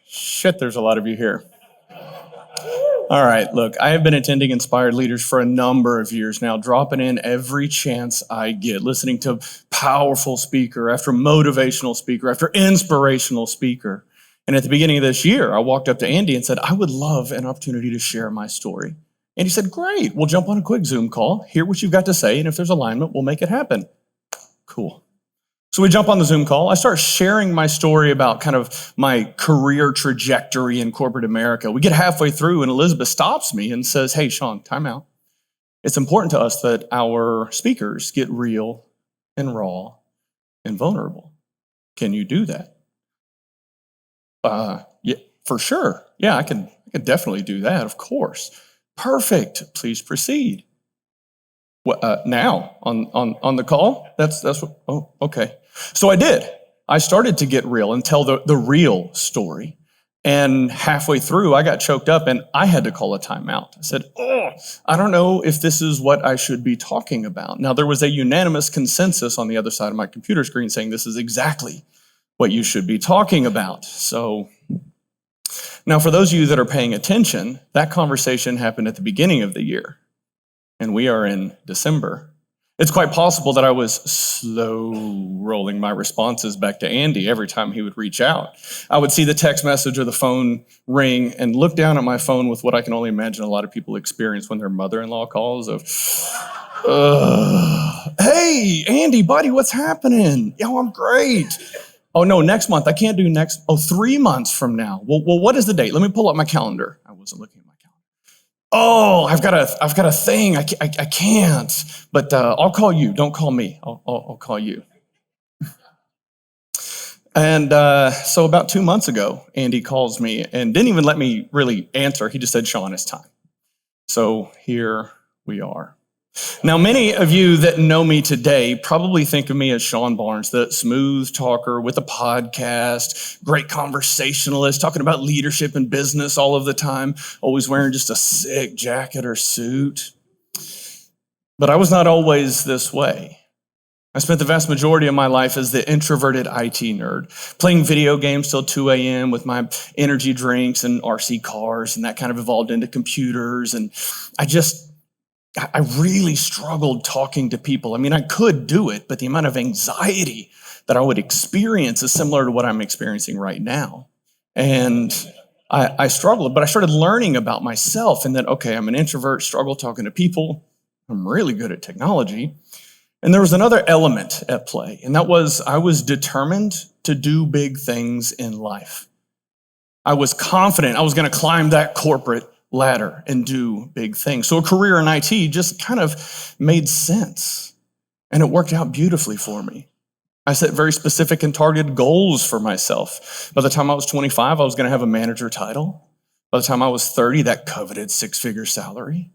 Shit, there's a lot of you here. All right, look, I have been attending Inspired Leaders for a number of years now, dropping in every chance I get, listening to powerful speaker after motivational speaker after inspirational speaker. And at the beginning of this year, I walked up to Andy and said, I would love an opportunity to share my story. And he said, great, we'll jump on a quick Zoom call, hear what you've got to say, and if there's alignment, we'll make it happen. Cool. So we jump on the Zoom call. I start sharing my story about kind of my career trajectory in corporate America. We get halfway through and Elizabeth stops me and says, hey, Sean, time out. It's important to us that our speakers get real and raw and vulnerable. Can you do that? Yeah, for sure. Yeah, I can definitely do that, of course. Perfect. Please proceed. Now on the call? That's what. Oh, okay. So I did. I started to get real and tell the real story. And halfway through, I got choked up and I had to call a timeout. I said, I don't know if this is what I should be talking about. Now, there was a unanimous consensus on the other side of my computer screen saying this is exactly what you should be talking about. So now for those of you that are paying attention, that conversation happened at the beginning of the year. And we are in December. It's quite possible that I was slow rolling my responses back to Andy every time he would reach out. I would see the text message or the phone ring and look down at my phone with what I can only imagine a lot of people experience when their mother-in-law calls of, hey, Andy, buddy, what's happening? Yo, I'm great. Oh, no, next month. I can't do next. 3 months from now. Well, what is the date? Let me pull up my calendar. I wasn't looking at my calendar. Oh, I've got a thing. I can't. But I'll call you. Don't call me. I'll call you. And so about 2 months ago, Andy calls me and didn't even let me really answer. He just said, Sean, it's time. So here we are. Now, many of you that know me today probably think of me as Sean Barnes, the smooth talker with a podcast, great conversationalist, talking about leadership and business all of the time, always wearing just a sick jacket or suit. But I was not always this way. I spent the vast majority of my life as the introverted IT nerd, playing video games till 2 a.m. with my energy drinks and RC cars, and that kind of evolved into computers. And I really struggled talking to people. I mean, I could do it, but the amount of anxiety that I would experience is similar to what I'm experiencing right now. And I struggled, but I started learning about myself and that, okay, I'm an introvert, struggle talking to people. I'm really good at technology. And there was another element at play, and that was I was determined to do big things in life. I was confident I was going to climb that corporate ladder and do big things. So a career in IT just kind of made sense. And it worked out beautifully for me. I set very specific and targeted goals for myself. By the time I was 25, I was going to have a manager title. By the time I was 30, that coveted 6-figure salary.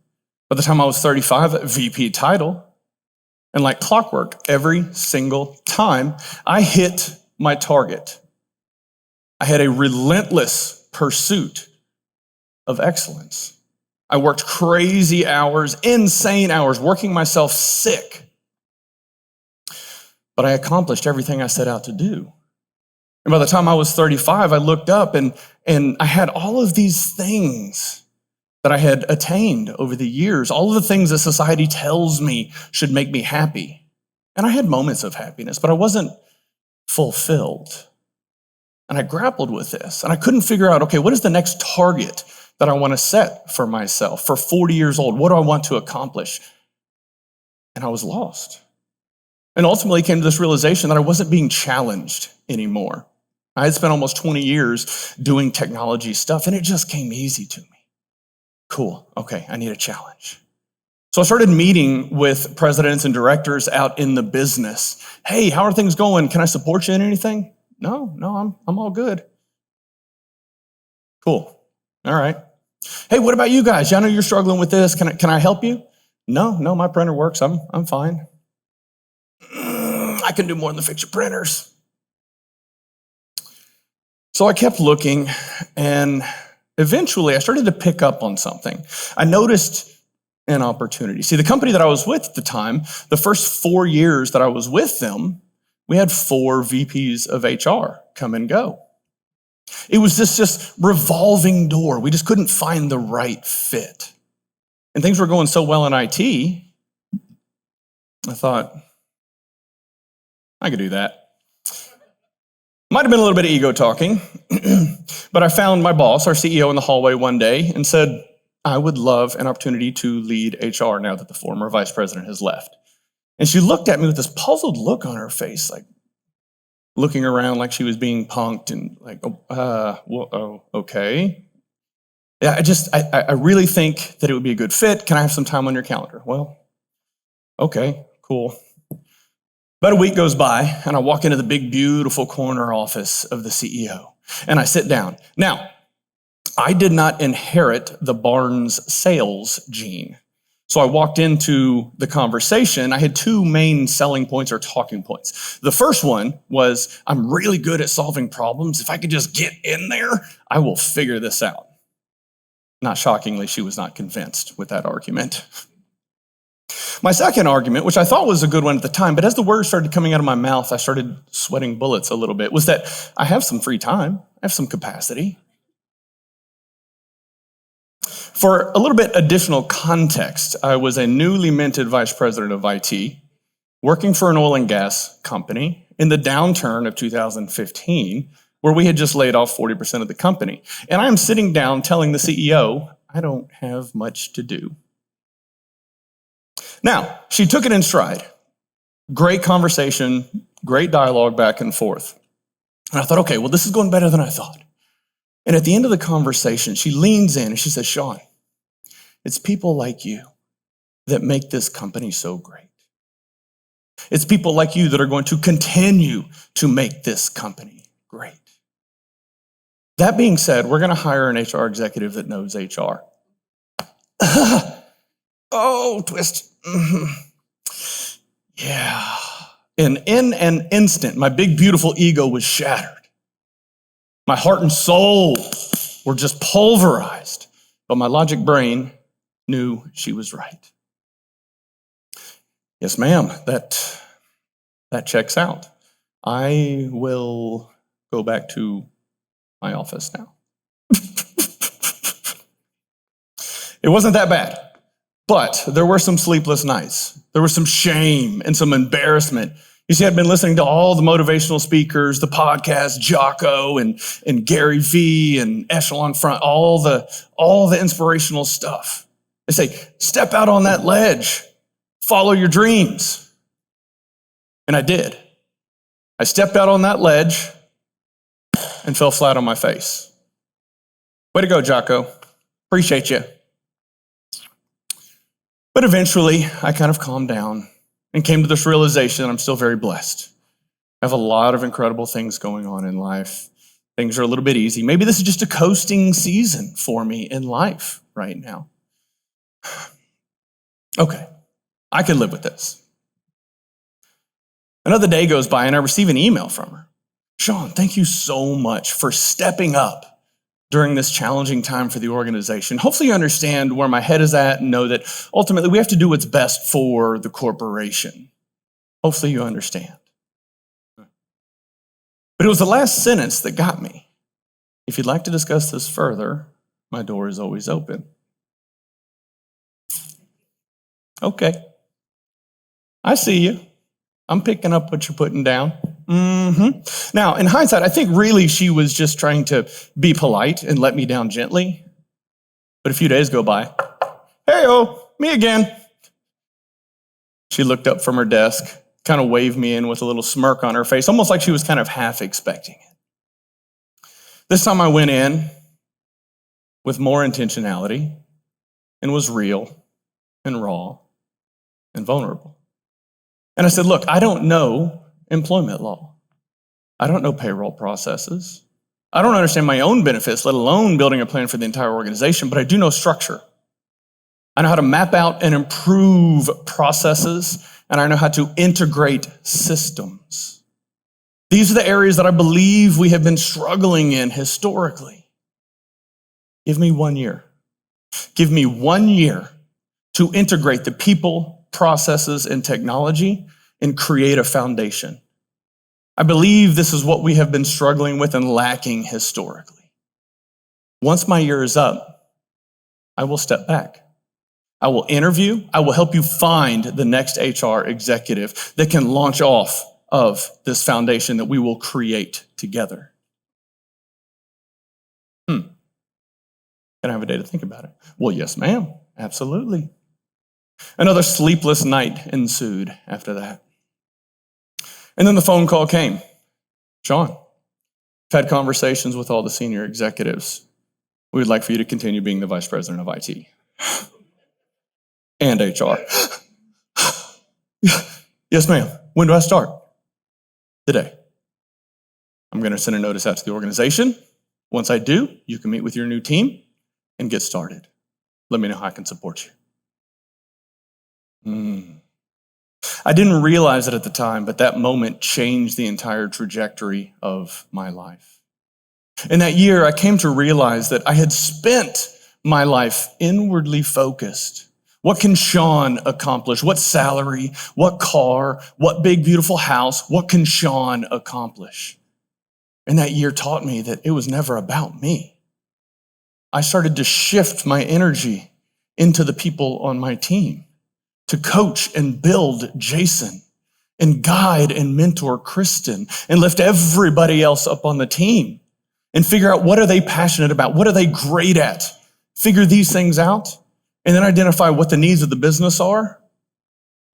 By the time I was 35, a VP title. And like clockwork, every single time I hit my target, I had a relentless pursuit of excellence. I worked crazy hours, insane hours, working myself sick. But I accomplished everything I set out to do. And by the time I was 35, I looked up and I had all of these things that I had attained over the years, all of the things that society tells me should make me happy. And I had moments of happiness, but I wasn't fulfilled. And I grappled with this, and I couldn't figure out, okay, what is the next target that I want to set for myself for 40 years old? What do I want to accomplish? And I was lost. And ultimately came to this realization that I wasn't being challenged anymore. I had spent almost 20 years doing technology stuff, and it just came easy to me. Cool, okay, I need a challenge. So I started meeting with presidents and directors out in the business. Hey, how are things going? Can I support you in anything? No, I'm all good. Cool. All right. Hey, what about you guys? I know you're struggling with this. Can I help you? No, my printer works. I'm fine. I can do more than fix your printers. So I kept looking, and eventually I started to pick up on something. I noticed an opportunity. See, the company that I was with at the time, the first 4 years that I was with them, we had 4 VPs of HR come and go. It was this just revolving door. We just couldn't find the right fit. And things were going so well in IT, I thought, I could do that. Might have been a little bit of ego talking, but I found my boss, our CEO, in the hallway one day and said, I would love an opportunity to lead HR now that the former vice president has left. And she looked at me with this puzzled look on her face, like looking around like she was being punked and like, okay. Yeah, I really think that it would be a good fit. Can I have some time on your calendar? Well, okay, cool. About a week goes by, and I walk into the big, beautiful corner office of the CEO, and I sit down. Now, I did not inherit the Barnes sales gene. So I walked into the conversation. I had two main selling points or talking points. The first one was, I'm really good at solving problems. If I could just get in there, I will figure this out. Not shockingly, she was not convinced with that argument. My second argument, which I thought was a good one at the time, but as the words started coming out of my mouth, I started sweating bullets a little bit, was that I have some free time. I have some capacity. For a little bit additional context, I was a newly minted vice president of IT, working for an oil and gas company in the downturn of 2015, where we had just laid off 40% of the company. And I'm sitting down telling the CEO, I don't have much to do. Now, she took it in stride. Great conversation, great dialogue back and forth. And I thought, okay, well, this is going better than I thought. And at the end of the conversation, she leans in and she says, Sean, it's people like you that make this company so great. It's people like you that are going to continue to make this company great. That being said, we're going to hire an HR executive that knows HR. Oh, twist. Yeah. And in an instant, my big, beautiful ego was shattered. My heart and soul were just pulverized, but my logic brain knew she was right. Yes, ma'am, that checks out. I will go back to my office now. It wasn't that bad, but there were some sleepless nights. There was some shame and some embarrassment. You see, I'd been listening to all the motivational speakers, the podcast, Jocko and Gary Vee and Echelon Front, all the inspirational stuff. They say, step out on that ledge, follow your dreams. And I did. I stepped out on that ledge and fell flat on my face. Way to go, Jocko. Appreciate you. But eventually, I kind of calmed down and came to this realization I'm still very blessed. I have a lot of incredible things going on in life. Things are a little bit easy. Maybe this is just a coasting season for me in life right now. Okay, I can live with this. Another day goes by and I receive an email from her. Sean, thank you so much for stepping up during this challenging time for the organization. Hopefully you understand where my head is at and know that ultimately we have to do what's best for the corporation. Hopefully you understand. But it was the last sentence that got me. If you'd like to discuss this further, my door is always open. Okay. I see you. I'm picking up what you're putting down. Now, in hindsight, I think really she was just trying to be polite and let me down gently. But a few days go by. Hey-oh, me again. She looked up from her desk, kind of waved me in with a little smirk on her face, almost like she was kind of half expecting it. This time I went in with more intentionality and was real and raw and vulnerable. And I said, look, I don't know employment law. I don't know payroll processes. I don't understand my own benefits, let alone building a plan for the entire organization, but I do know structure. I know how to map out and improve processes, and I know how to integrate systems. These are the areas that I believe we have been struggling in historically. Give me 1 year. Give me 1 year to integrate the people, processes, and technology and create a foundation. I believe this is what we have been struggling with and lacking historically. Once my year is up, I will step back. I will interview. I will help you find the next HR executive that can launch off of this foundation that we will create together. Can I have a day to think about it? Well, yes, ma'am. Absolutely. Another sleepless night ensued after that. And then the phone call came. Sean, I've had conversations with all the senior executives. We would like for you to continue being the vice president of IT and HR. Yes, ma'am. When do I start? Today. I'm going to send a notice out to the organization. Once I do, you can meet with your new team and get started. Let me know how I can support you. I didn't realize it at the time, but that moment changed the entire trajectory of my life. In that year, I came to realize that I had spent my life inwardly focused. What can Sean accomplish? What salary? What car? What big, beautiful house? What can Sean accomplish? And that year taught me that it was never about me. I started to shift my energy into the people on my team, to coach and build Jason, and guide and mentor Kristen, and lift everybody else up on the team, and figure out what are they passionate about, what are they great at, figure these things out, and then identify what the needs of the business are,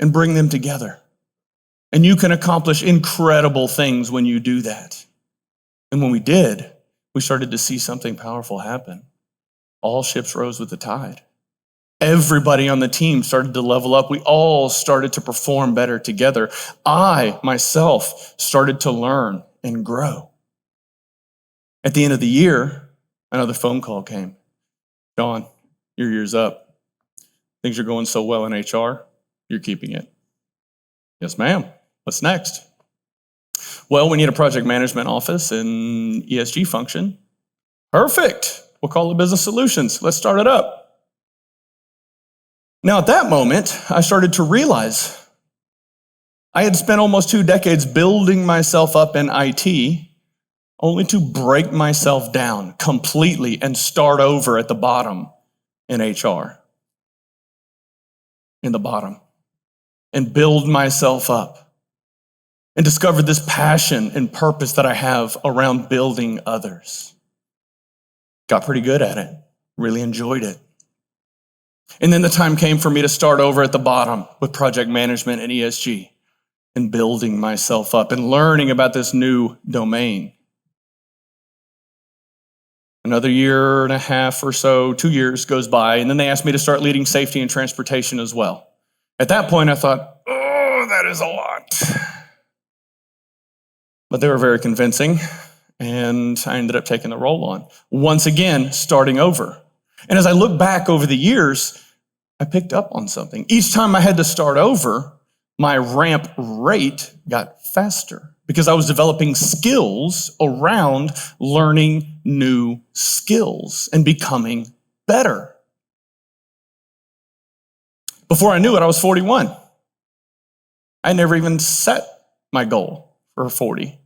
and bring them together. And you can accomplish incredible things when you do that. And when we did, we started to see something powerful happen. All ships rose with the tide. Everybody on the team started to level up. We all started to perform better together. I, myself, started to learn and grow. At the end of the year, another phone call came. Sean, your year's up. Things are going so well in HR, you're keeping it. Yes, ma'am. What's next? Well, we need a project management office and ESG function. Perfect. We'll call it Business Solutions. Let's start it up. Now, at that moment, I started to realize I had spent almost 2 decades building myself up in IT, only to break myself down completely and start over at the bottom in HR. In the bottom. And build myself up. And discover this passion and purpose that I have around building others. Got pretty good at it. Really enjoyed it. And then the time came for me to start over at the bottom with project management and ESG and building myself up and learning about this new domain. Another year and a half or so, 2 years goes by, and then they asked me to start leading safety and transportation as well. At that point, I thought, oh, that is a lot. But they were very convincing, and I ended up taking the role on. Once again, starting over. And as I look back over the years, I picked up on something. Each time I had to start over, my ramp rate got faster because I was developing skills around learning new skills and becoming better. Before I knew it, I was 41. I never even set my goal for 40.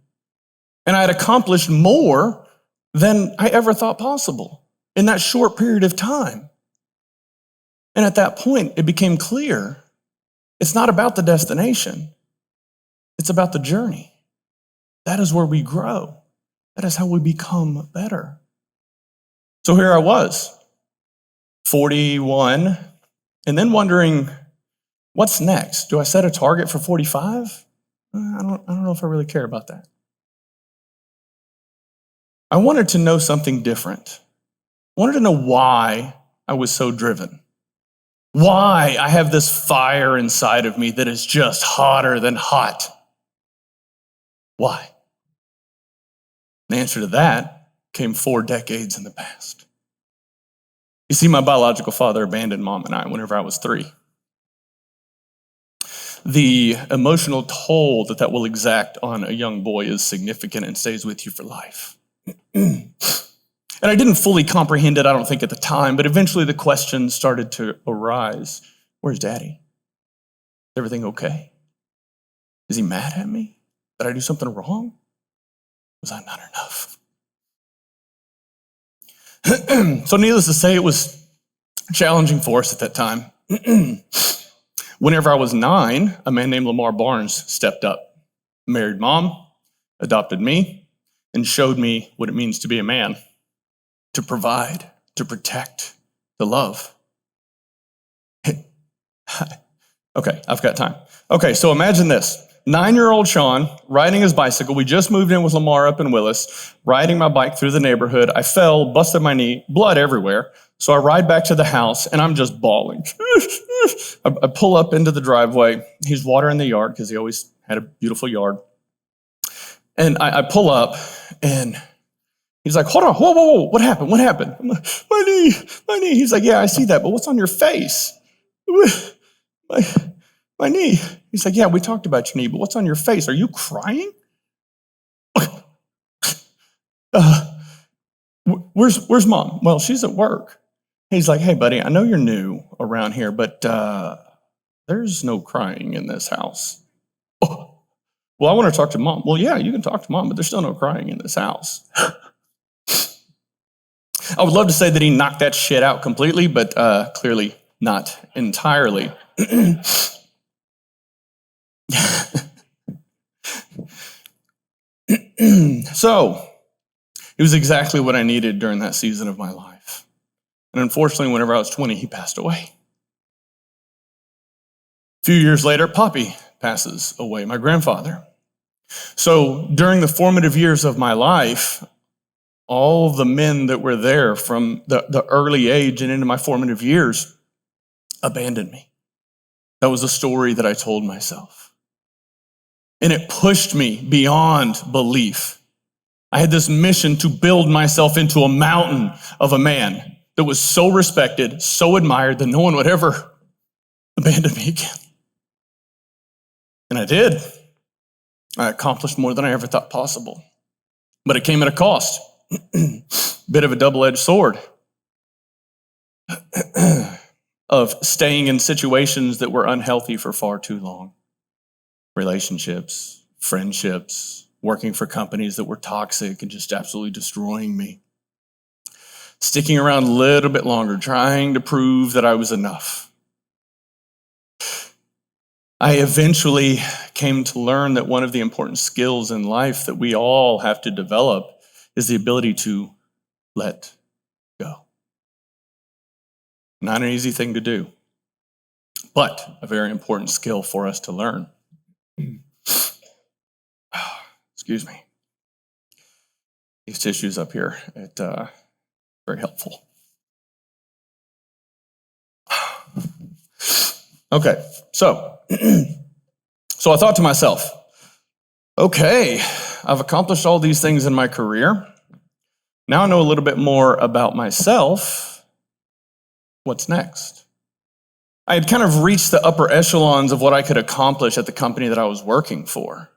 And I had accomplished more than I ever thought possible in that short period of time. And at that point, it became clear it's not about the destination. It's about the journey. That is where we grow. That is how we become better. So here I was, 41, and then wondering, what's next? Do I set a target for 45? I don't know if I really care about that. I wanted to know something different. I wanted to know why I was so driven. Why I have this fire inside of me that is just hotter than hot. Why? The answer to that came 4 decades in the past. You see, my biological father abandoned Mom and I whenever I was 3. The emotional toll that will exact on a young boy is significant and stays with you for life. And I didn't fully comprehend it, I don't think, at the time, but eventually the question started to arise. Where's Daddy? Is everything okay? Is he mad at me? Did I do something wrong? Was I not enough? So needless to say, it was challenging for us at that time. Whenever I was 9, a man named Lamar Barnes stepped up, married mom, adopted me, and showed me what it means to be a man, to provide, to protect, to love. Okay, I've got time. Okay, so imagine this. 9-year-old Sean riding his bicycle. We just moved in with Lamar up in Willis, riding my bike through the neighborhood. I fell, busted my knee, blood everywhere. So I ride back to the house and I'm just bawling. I pull up into the driveway. He's watering the yard because he always had a beautiful yard. And I pull up and he's like, hold on, whoa, what happened? What happened? I'm like, my knee. He's like, yeah, I see that, but what's on your face? My knee. He's like, yeah, we talked about your knee, but what's on your face? Are you crying? Where's mom? Well, she's at work. He's like, hey, buddy, I know you're new around here, but there's no crying in this house. Oh, well, I want to talk to mom. Well, yeah, you can talk to mom, but there's still no crying in this house. I would love to say that he knocked that shit out completely, but clearly not entirely. So, it was exactly what I needed during that season of my life. And unfortunately, whenever I was 20, he passed away. A few years later, Poppy passes away, my grandfather. So, during the formative years of my life, all the men that were there from the early age and into my formative years abandoned me. That was a story that I told myself. And it pushed me beyond belief. I had this mission to build myself into a mountain of a man that was so respected, so admired that no one would ever abandon me again. And I did. I accomplished more than I ever thought possible. But it came at a cost. Bit of a double-edged sword of staying in situations that were unhealthy for far too long. Relationships, friendships, working for companies that were toxic and just absolutely destroying me. Sticking around a little bit longer, trying to prove that I was enough. I eventually came to learn that one of the important skills in life that we all have to develop is the ability to let go. Not an easy thing to do, but a very important skill for us to learn. Excuse me. These tissues up here, very helpful. Okay, so I thought to myself, okay, I've accomplished all these things in my career. Now I know a little bit more about myself. What's next? I had kind of reached the upper echelons of what I could accomplish at the company that I was working for.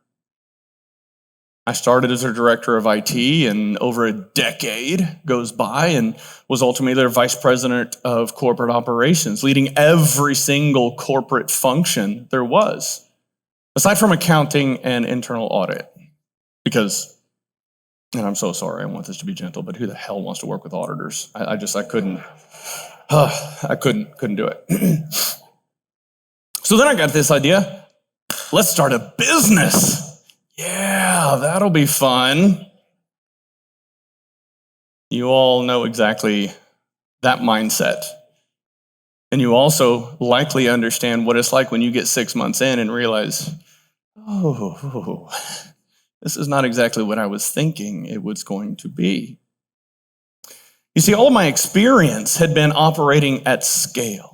I started as their director of IT, and over a decade goes by and was ultimately their vice president of corporate operations, leading every single corporate function there was, aside from accounting and internal audit. Because, and I'm so sorry, I want this to be gentle, but who the hell wants to work with auditors? I couldn't do it. So then I got this idea, let's start a business. Yeah, that'll be fun. You all know exactly that mindset. And you also likely understand what it's like when you get 6 months in and realize, oh, this is not exactly what I was thinking it was going to be. You see, all of my experience had been operating at scale.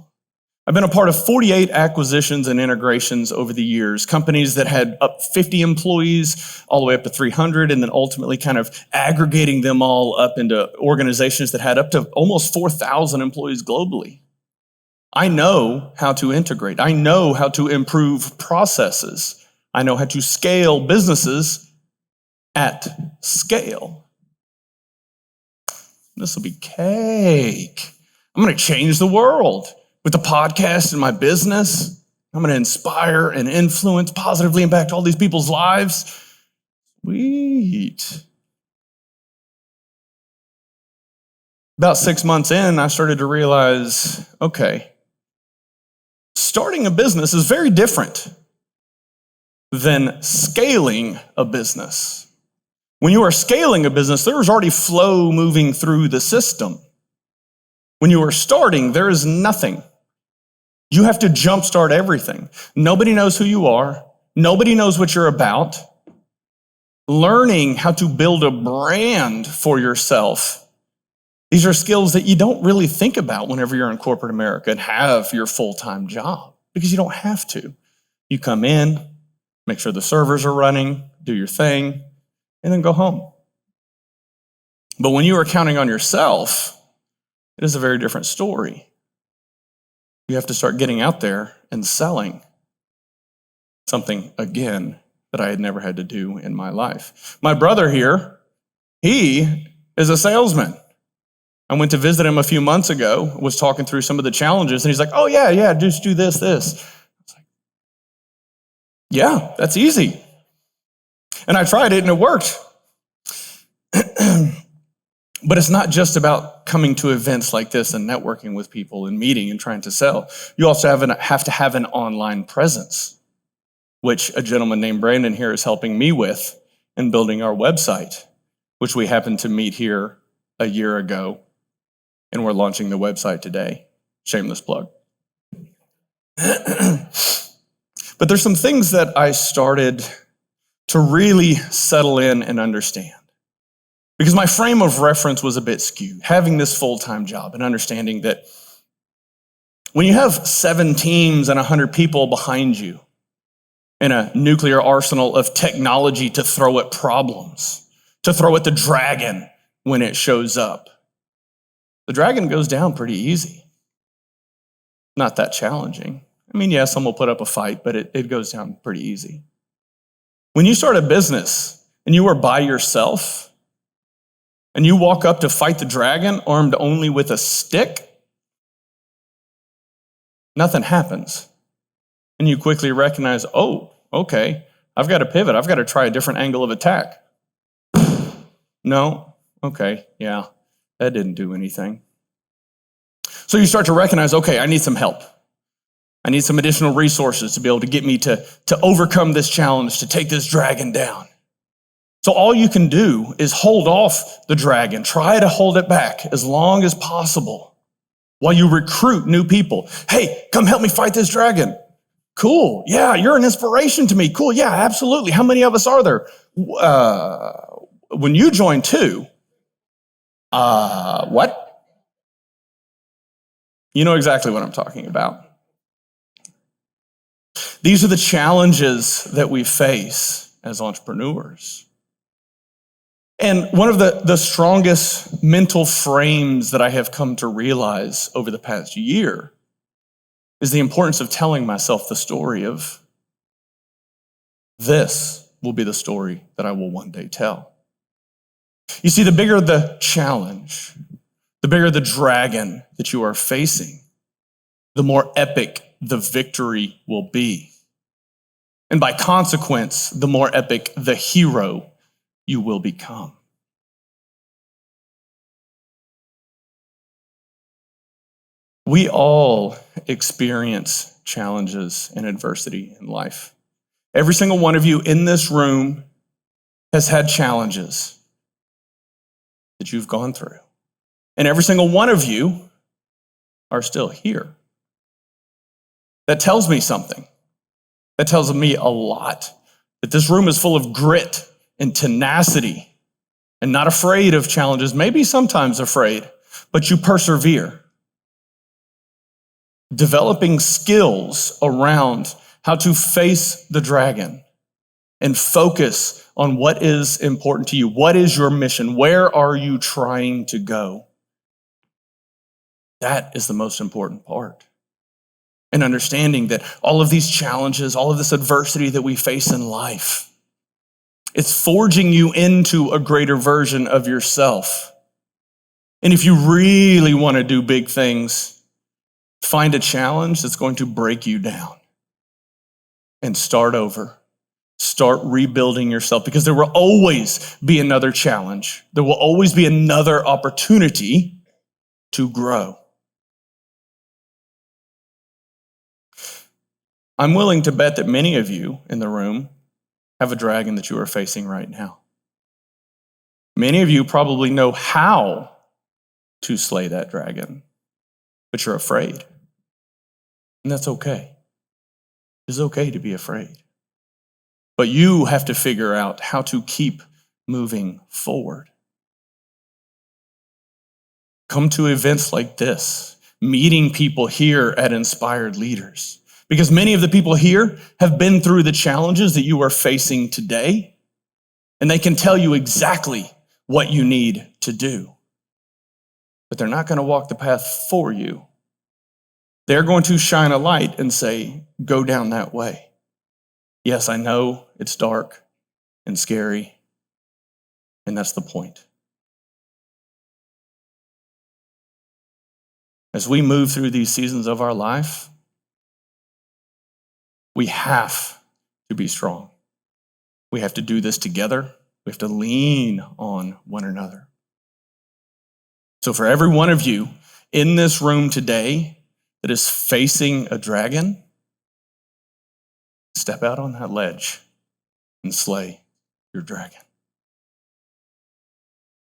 I've been a part of 48 acquisitions and integrations over the years, companies that had up 50 employees all the way up to 300, and then ultimately kind of aggregating them all up into organizations that had up to almost 4,000 employees globally. I know how to integrate. I know how to improve processes. I know how to scale businesses at scale. This will be cake. I'm going to change the world. With the podcast and my business, I'm going to inspire and influence, positively impact all these people's lives. Sweet. About 6 months in, I started to realize, okay, starting a business is very different than scaling a business. When you are scaling a business, there is already flow moving through the system. When you are starting, there is nothing. You have to jumpstart everything. Nobody knows who you are. Nobody knows what you're about. Learning how to build a brand for yourself. These are skills that you don't really think about whenever you're in corporate America and have your full-time job, because you don't have to. You come in, make sure the servers are running, do your thing, and then go home. But when you are counting on yourself, it is a very different story. You have to start getting out there and selling something, again, that I had never had to do in my life. My brother here, he is a salesman. I went to visit him a few months ago, was talking through some of the challenges, and he's like, oh yeah, just do this. I was like, yeah, that's easy. And I tried it and it worked. But it's not just about coming to events like this and networking with people and meeting and trying to sell. You also have to have an online presence, which a gentleman named Brandon here is helping me with in building our website, which we happened to meet here a year ago. And we're launching the website today. Shameless plug. But there's some things that I started to really settle in and understand. Because my frame of reference was a bit skewed. Having this full-time job and understanding that when you have 7 teams and 100 people behind you and a nuclear arsenal of technology to throw at problems, to throw at the dragon when it shows up, the dragon goes down pretty easy. Not that challenging. I mean, yeah, some will put up a fight, but it goes down pretty easy. When you start a business and you are by yourself and you walk up to fight the dragon armed only with a stick, nothing happens. And you quickly recognize, oh, okay, I've got to pivot. I've got to try a different angle of attack. No, okay, yeah. That didn't do anything. So you start to recognize, okay, I need some help. I need some additional resources to be able to get me to overcome this challenge, to take this dragon down. So all you can do is hold off the dragon. Try to hold it back as long as possible while you recruit new people. Hey, come help me fight this dragon. Cool. Yeah, you're an inspiration to me. Cool. Yeah, absolutely. How many of us are there? When you join 2, what? You know exactly what I'm talking about. These are the challenges that we face as entrepreneurs. And one of the strongest mental frames that I have come to realize over the past year is the importance of telling myself the story of this will be the story that I will one day tell. You see, the bigger the challenge, the bigger the dragon that you are facing, the more epic the victory will be. And by consequence, the more epic the hero you will become. We all experience challenges and adversity in life. Every single one of you in this room has had challenges that you've gone through. And every single one of you are still here. That tells me something. That tells me a lot. That this room is full of grit and tenacity and not afraid of challenges, maybe sometimes afraid, but you persevere. Developing skills around how to face the dragon and focus on what is important to you. What is your mission? Where are you trying to go? That is the most important part. And understanding that all of these challenges, all of this adversity that we face in life, it's forging you into a greater version of yourself. And if you really want to do big things, find a challenge that's going to break you down and start over. Start rebuilding yourself, because there will always be another challenge. There will always be another opportunity to grow. I'm willing to bet that many of you in the room have a dragon that you are facing right now. Many of you probably know how to slay that dragon, but you're afraid. And that's okay. It's okay to be afraid. But you have to figure out how to keep moving forward. Come to events like this, meeting people here at Inspired Leaders. Because many of the people here have been through the challenges that you are facing today, and they can tell you exactly what you need to do. But they're not going to walk the path for you. They're going to shine a light and say, go down that way. Yes, I know it's dark and scary, and that's the point. As we move through these seasons of our life, we have to be strong. We have to do this together. We have to lean on one another. So for every one of you in this room today that is facing a dragon, step out on that ledge and slay your dragon.